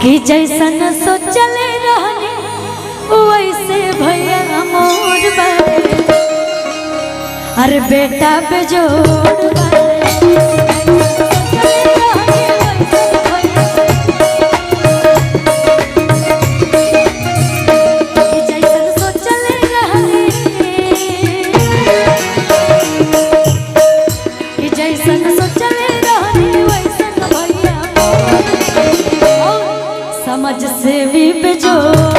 कि जैसन सोचले रहनी वैसे भैया मोर बारे। अरे बेटा बेजोड़ समझ से भी बेजोड़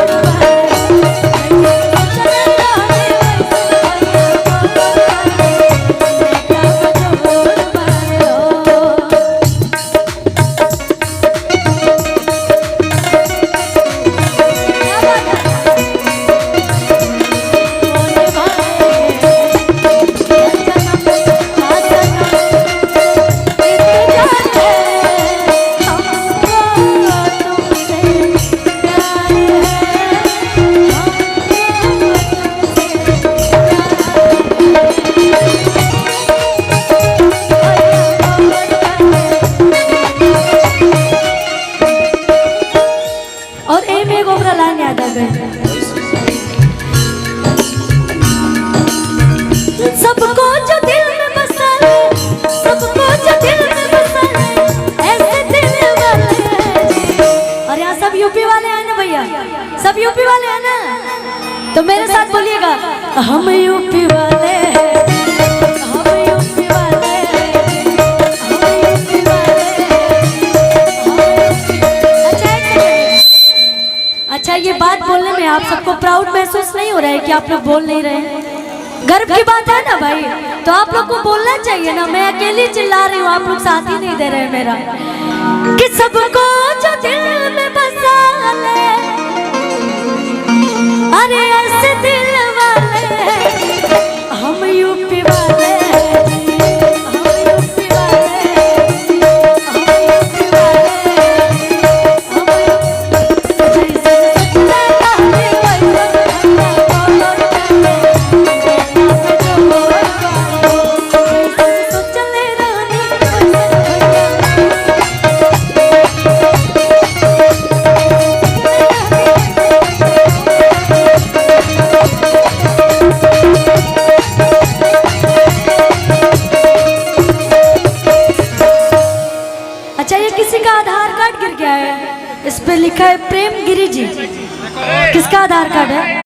सबको जो दिल में बसा ले, सबको जो दिल में बसा ले, ऐसे दिल वाले। और यहाँ सब यूपी वाले हैं ना भैया, सब यूपी वाले हैं ना, तो मेरे साथ बोलिएगा हम यूपी वाले हैं, हम यूपी वाले हैं, हम यूपी वाले हैं। अच्छा ये बात बोलने में आप सबको प्राउड महसूस नहीं हो रहा है कि आप लोग बोल नहीं रहे हैं? गर्व की बात है ना भाई, तो आप लोग को बोलना चाहिए ना। मैं अकेली चिल्ला रही हूँ, आप लोग साथ ही नहीं दे रहे मेरा। कि सबको जो दिल में बसा ले, अरे ऐसे दिल वाले हम यूपी वाले, हम यूपी वाले, हम यूपी वाले, हम अच्छा ये किसी का आधार कार्ड गिर गया है, इस पे लिखा है प्रेम गिरी जी। किसका आधार कार्ड है?